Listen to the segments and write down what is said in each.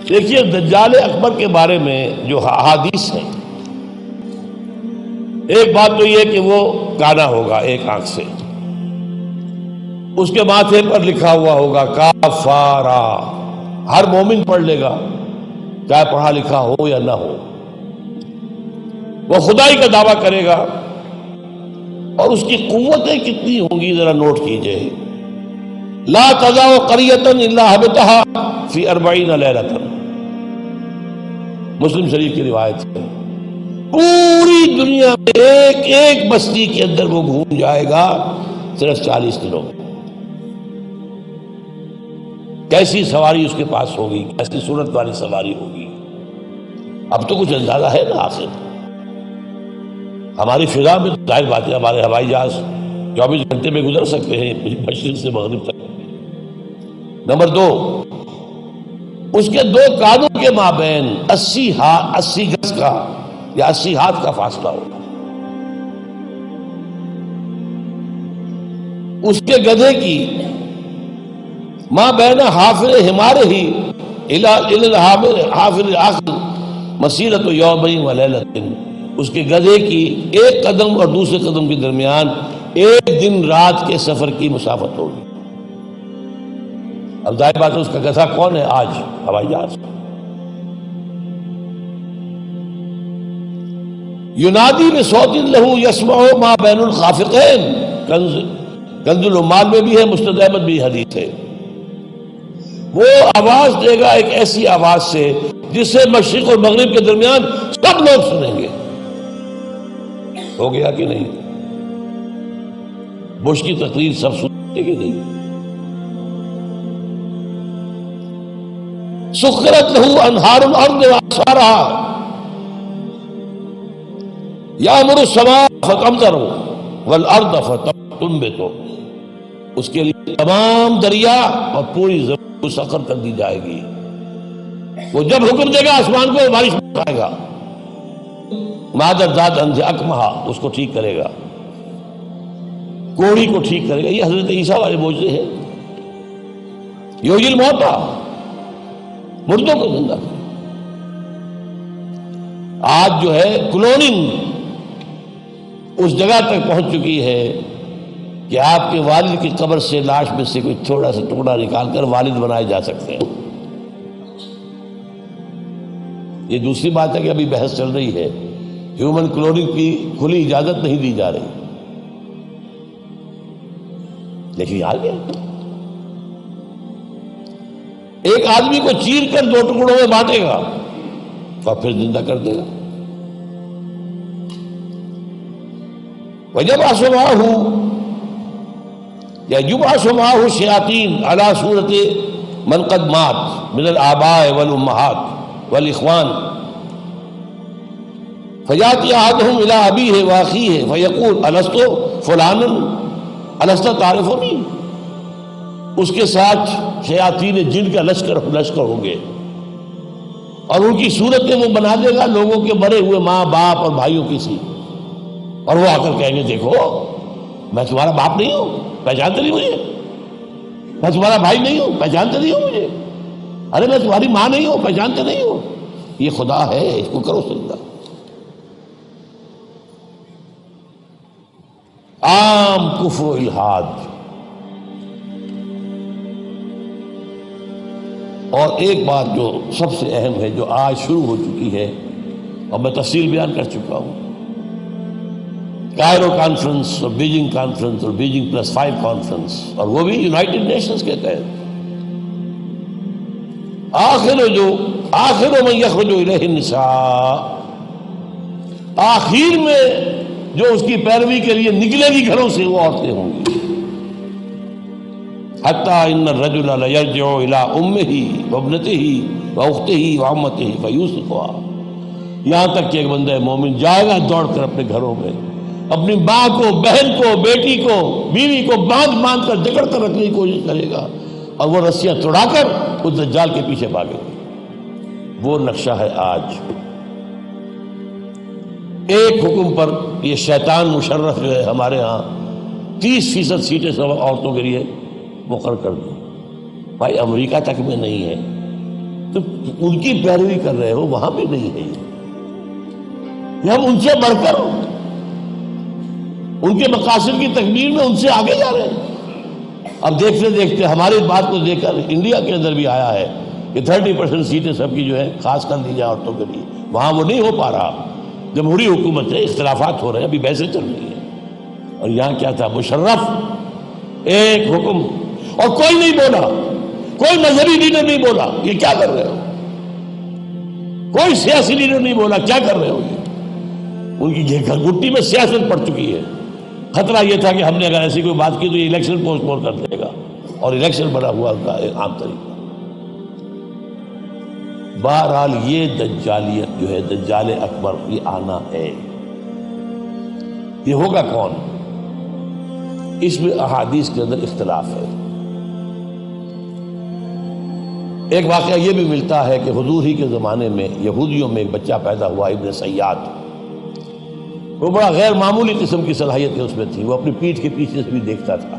دیکھیے دجال اکبر کے بارے میں جو احادیث ہیں، ایک بات تو یہ کہ وہ کانا ہوگا ایک آنکھ سے، اس کے ماتھے پر لکھا ہوا ہوگا کافارا، ہر مومن پڑھ لے گا چاہے پڑھا لکھا ہو یا نہ ہو۔ وہ خدائی کا دعویٰ کرے گا، اور اس کی قوتیں کتنی ہوں گی ذرا نوٹ کیجئے۔ لا تزع قریۃ الا حبطھا فی 40 لیلۃ، مسلم شریف کی روایت ہے۔ پوری دنیا میں ایک ایک بستی کے اندر وہ گھوم جائے گا صرف 40 دنوں میں۔ کیسی سواری اس کے پاس ہوگی، کیسی صورت والی سواری ہوگی، اب تو کچھ اندازہ ہے نا۔ آخر ہماری فضا میں ظاہر بات ہے ہمارے ہوائی جہاز 24 گھنٹے میں گزر سکتے ہیں مشرق سے مغرب تک۔ نمبر 2، اس کے 2 کانوں کے مابین 80 گز کا یا 80 ہاتھ کا فاصلہ ہوگا۔ اس کے گدھے کی ماں بین حافر ہمارے ہی حافر آخر مسیرت یومین و لیلۃ، اس کے گدھے کی ایک قدم اور دوسرے قدم کے درمیان ایک دن رات کے سفر کی مسافت ہوگی۔ اب ظاہر بات ہے اس کا گدھا کون ہے آج؟ ہوائی جہاز۔ ینادی بصوت لہ یسمع ما بین الخافقین، کنز العمال میں بھی ہے، مسند احمد بھی حدیث ہے۔ وہ آواز دے گا ایک ایسی آواز سے جس سے مشرق اور مغرب کے درمیان سب لوگ سنیں گے۔ ہو گیا کہ نہیں؟ بش کی تقریر سب سنیں گے کہ نہیں؟ سخرت لہ انہار الارض واعصارها یامر السماء فتمطر والارض فتنبت، اس کے لیے تمام دریا اور پوری زمین کو سخر کر دی جائے گی۔ وہ جب حکم دے گا آسمان کو بارش برسائے گا۔ مادر ذات انج اکمہا، اس کو ٹھیک کرے گا، کوڑی کو ٹھیک کرے گا۔ یہ حضرت عیسیٰ والے معجزے ہیں۔ یحیی الموتیٰ، مردوں کو زندہ کرے۔ آج جو ہے کلوننگ اس جگہ تک پہنچ چکی ہے کہ آپ کے والد کی قبر سے لاش میں سے کوئی تھوڑا سا ٹکڑا نکال کر والد بنائے جا سکتے ہیں۔ یہ دوسری بات ہے کہ ابھی بحث چل رہی ہے، ہیومن کلوننگ کی کھلی اجازت نہیں دی جا رہی، لیکن آ گیا۔ ایک آدمی کو چیر کر 2 ٹکڑوں میں بانٹے گا اور پھر زندہ کر دے گا۔ وَيَبْعَثُ مَعَهُ یا یبعث معه الشیاطین علی صورت من قد مات من الآباء والامہات والاخوان فیاتی احدہم الی ابیہ واخیہ فیقول الست فلانا الست تعرفنی، اس کے ساتھ شیاطین جن کا لشکر ہوں گے، اور ان کی صورتیں وہ بنا دے گا لوگوں کے مرے ہوئے ماں باپ اور بھائیوں کی سی، اور وہ آ کر کہیں گے دیکھو میں تمہارا باپ نہیں ہوں، پہچانتے نہیں مجھے، میں تمہارا بھائی نہیں ہوں، پہچانتے نہیں ہو مجھے، ارے میں تمہاری ماں نہیں ہوں، پہچانتے نہیں ہو، یہ خدا ہے، اس کو کرو سجدہ۔ عام کفر و الحاد۔ اور ایک بات جو سب سے اہم ہے جو آج شروع ہو چکی ہے اور میں تفصیل بیان کر چکا ہوں، کائرو کانفرنس اور بیجنگ کانفرنس اور بیجنگ +5 کانفرنس، اور وہ بھی یونائٹڈ نیشنز کے تحت، آخر من یخرج الیہ النساء، آخر میں جو اس کی پیروی کے لیے نکلے گی گھروں سے وہ عورتیں ہوں گی۔ حتیٰ ان الرجل لیرجع الی امہ وابنتہ واختہ وعمتہ فیوثقها، یہاں تک کہ ایک بندہ مومن جائے گا دوڑ کر اپنے گھروں میں، اپنی ماں کو، بہن کو، بیٹی کو، بیوی کو باندھ کر جکڑ کر رکھنے کی کوشش کرے گا، اور وہ رسیاں توڑا کر اس دجال کے پیچھے بھاگے گا۔ وہ نقشہ ہے آج۔ ایک حکم پر یہ شیطان مشرف جو ہے ہمارے ہاں 30% سیٹیں سب عورتوں کے لیے مقرر کر دی۔ بھائی امریکہ تک میں نہیں ہے، تو ان کی پیروی کر رہے ہو، وہاں بھی نہیں ہے یہ ہم ان سے بڑھ کر ان کے مقاصد کی تکمیل میں ان سے آگے جا رہے ہیں۔ اب دیکھتے دیکھتے ہماری بات کو دیکھ کر انڈیا کے اندر بھی آیا ہے کہ 30% سیٹیں سب کی جو ہے خاص کر دی جائیں عورتوں کے لیے، وہاں وہ نہیں ہو پا رہا، جمہوری حکومت ہے، اختلافات ہو رہے ہیں، ابھی بحثیں چل رہی ہیں۔ اور یہاں کیا تھا، مشرف ایک حکم، اور کوئی نہیں بولا، کوئی مذہبی لیڈر نہیں بولا یہ کیا کر رہے ہو، کوئی سیاسی لیڈر نہیں بولا کیا کر رہے ہو یہ۔ ان کی گھٹی میں سیاست پڑ چکی ہے۔ خطرہ یہ تھا کہ ہم نے اگر ایسی کوئی بات کی تو یہ الیکشن پوسٹ پون کر دے گا، اور الیکشن بڑا ہوا ان کا ایک عام طریقہ۔ بہرحال یہ دجالیت جو ہے، دجال اکبر، یہ آنا ہے۔ یہ ہوگا کون؟ اس میں احادیث کے اندر اختلاف ہے۔ ایک واقعہ یہ بھی ملتا ہے کہ حضور ہی کے زمانے میں یہودیوں میں ایک بچہ پیدا ہوا، ابن سیاد۔ وہ بڑا غیر معمولی قسم کی صلاحیتیں اس میں تھی، وہ اپنی پیٹھ کے پیچھے سے بھی دیکھتا تھا،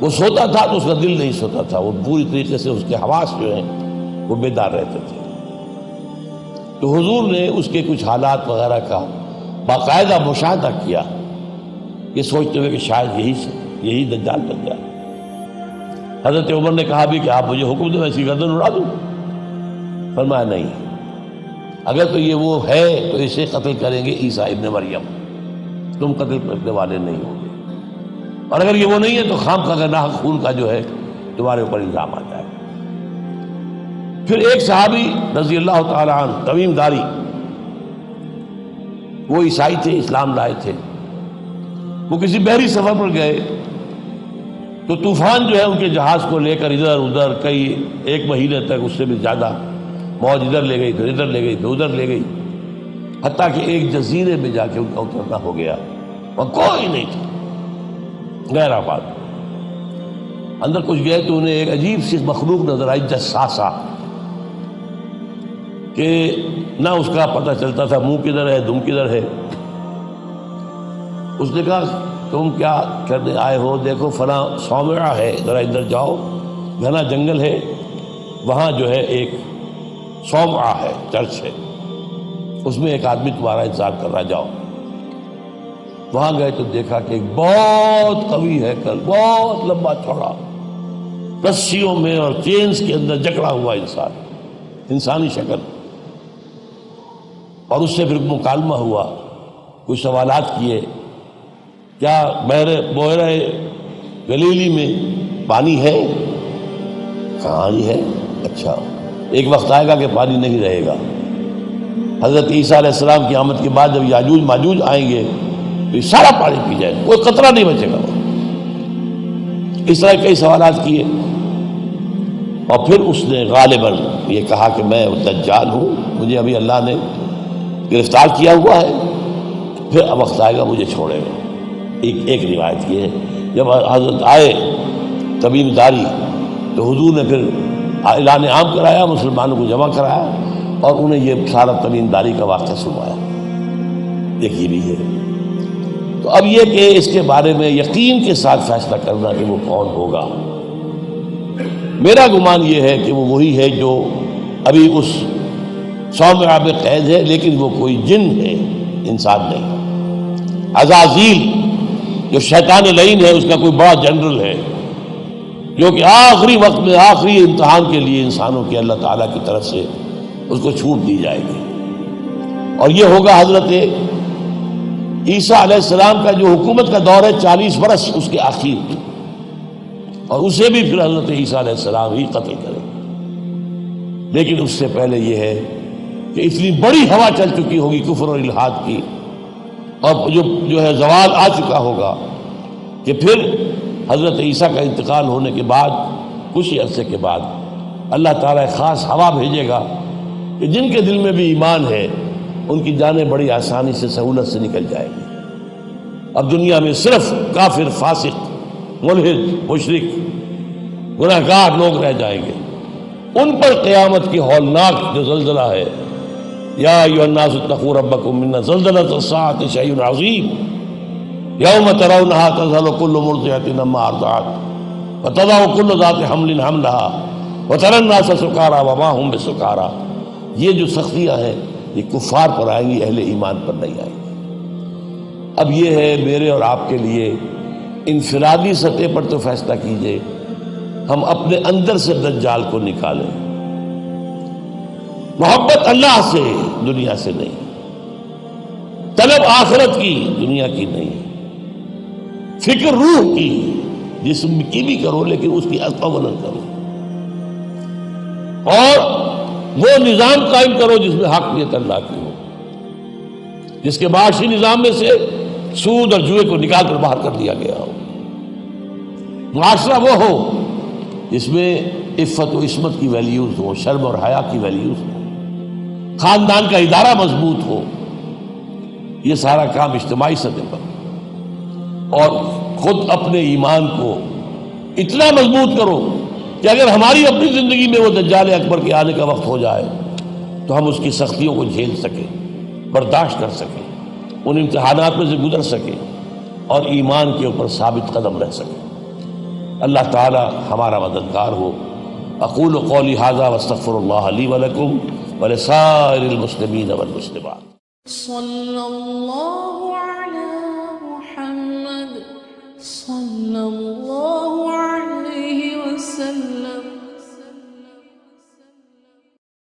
وہ سوتا تھا تو اس کا دل نہیں سوتا تھا، وہ پوری طریقے سے اس کے حواس جو ہیں وہ بیدار رہتے تھے۔ تو حضور نے اس کے کچھ حالات وغیرہ کا باقاعدہ مشاہدہ کیا، یہ سوچتے ہوئے کہ شاید یہی دجال بن جائے۔ حضرت عمر نے کہا بھی کہ آپ مجھے حکم دو، ایسی گردن اڑا دوں؟ فرمایا نہیں، اگر تو یہ وہ ہے تو اسے قتل کریں گے عیسیٰ ابن مریم، تم قتل کرنے والے نہیں ہوں گے، اور اگر یہ وہ نہیں ہے تو خام کا گناہ خون کا جو ہے تمہارے اوپر الزام آتا ہے۔ پھر ایک صحابی رضی اللہ تعالی عنہ، تمیم داری، وہ عیسائی تھے، اسلام لائے تھے، وہ کسی بحری سفر پر گئے تو طوفان جو ہے ان کے جہاز کو لے کر ادھر ادھر کئی ایک مہینے تک، اس سے بھی زیادہ، موج ادھر لے گئی پھر ادھر لے گئی پھر ادھر لے گئی، حتیٰ کہ ایک جزیرے میں جا کے ان کا اترنا ہو گیا، وہاں کوئی نہیں تھا، غیر آباد۔ اندر کچھ گئے تو انہیں ایک عجیب سی مخلوق نظر آئی، جساسا، کہ نہ اس کا پتہ چلتا تھا منہ کدھر ہے دم کدھر ہے۔ اس نے کہا تم کیا کرنے آئے ہو؟ دیکھو فلاں صومعہ ہے، ذرا ادھر جاؤ، گھنا جنگل ہے، وہاں جو ہے ایک صومعہ ہے، چرچ ہے، اس میں ایک آدمی تمہارا انتظار کر رہا، جاؤ۔ وہاں گئے تو دیکھا کہ ایک بہت قوی ہے، بہت لمبا چوڑا، رسیوں میں اور چینز کے اندر جکڑا ہوا انسان، انسانی شکل۔ اور اس سے پھر مکالمہ ہوا، کچھ سوالات کیے، کیا بحیرہ گلیلی میں پانی ہے؟ کہاں جی ہے؟ اچھا، ایک وقت آئے گا کہ پانی نہیں رہے گا۔ حضرت عیسیٰ علیہ السلام کی آمد کے بعد جب یاجوج ماجوج آئیں گے تو یہ سارا پانی پی جائے، کوئی قطرہ نہیں بچے گا۔ اس طرح کئی سوالات کیے، اور پھر اس نے غالباً یہ کہا کہ میں دجال ہوں، مجھے ابھی اللہ نے گرفتار کیا ہوا ہے، پھر اب وقت آئے گا مجھے چھوڑے گا۔ ایک روایت یہ ہے، جب حضرت آئے تمیم داری تو حضور نے پھر اعلان عام کرایا، مسلمانوں کو جمع کرایا، اور انہیں یہ سارا تمیم داری کا واقعہ سنوایا۔ ایک یہ بھی ہے۔ تو اب یہ کہ اس کے بارے میں یقین کے ساتھ فیصلہ کرنا کہ وہ کون ہوگا، میرا گمان یہ ہے کہ وہ وہی ہے جو ابھی اس صومعہ میں قید ہے، لیکن وہ کوئی جن ہے، انسان نہیں۔ عزازیل جو شیطان لعین ہے، اس کا کوئی بڑا جنرل ہے، جو کہ آخری وقت میں آخری امتحان کے لیے انسانوں کے اللہ تعالیٰ کی طرف سے اس کو چھوٹ دی جائے گی۔ اور یہ ہوگا حضرت عیسیٰ علیہ السلام کا جو حکومت کا دور ہے 40 برس اس کے آخر، اور اسے بھی پھر حضرت عیسیٰ علیہ السلام ہی قتل کرے۔ لیکن اس سے پہلے یہ ہے کہ اتنی بڑی ہوا چل چکی ہوگی کفر اور الحاد کی، اور جو ہے زوال آ چکا ہوگا، کہ پھر حضرت عیسیٰ کا انتقال ہونے کے بعد کچھ ہی عرصے کے بعد اللہ تعالیٰ ایک خاص ہوا بھیجے گا کہ جن کے دل میں بھی ایمان ہے ان کی جانیں بڑی آسانی سے سہولت سے نکل جائیں گی۔ اب دنیا میں صرف کافر، فاسق، ملحد، مشرک، گناہگار لوگ رہ جائیں گے، ان پر قیامت کی ہولناک جو زلزلہ ہے، یا ایھا الناس اتقوا ربکم ان زلزلۃ الساعۃ شیء عظیم یوم ترونها تذهل كل مرضعۃ عما ارضعت وتضع كل ذات حمل حملها وَتَرَى النَّاسَ سُكَارَىٰ وَمَا هُم بِسُكَارَىٰ، یہ جو سختیاں ہیں یہ کفار پر آئیں گی، اہل ایمان پر نہیں آئیں گی۔ اب یہ ہے میرے اور آپ کے لیے انفرادی سطح پر تو فیصلہ کیجئے، ہم اپنے اندر سے دجال کو نکالیں۔ محبت اللہ سے، دنیا سے نہیں، طلب آخرت کی، دنیا کی نہیں، فکر روح کی، جسم کی بھی کرو لیکن اس کی اطمینان کرو، اور وہ نظام قائم کرو جس میں حقیقت اللہ کی ہو، جس کے معاشی نظام میں سے سود اور جوئے کو نکال کر باہر کر دیا گیا ہو۔ معاشرہ وہ ہو جس میں عفت و عصمت کی ویلیوز ہو، شرم اور حیا کی ویلیوز ہو، خاندان کا ادارہ مضبوط ہو۔ یہ سارا کام اجتماعی سطح پر، اور خود اپنے ایمان کو اتنا مضبوط کرو کہ اگر ہماری اپنی زندگی میں وہ دجال اکبر کے آنے کا وقت ہو جائے تو ہم اس کی سختیوں کو جھیل سکیں، برداشت کر سکیں، ان امتحانات میں سے گزر سکیں، اور ایمان کے اوپر ثابت قدم رہ سکیں۔ اللہ تعالی ہمارا مددگار ہو۔ اقول قولی ھذا واستغفر اللہ لی ولکم ولسائر المسلمین والمسلمات۔ صلی اللہ علی محمد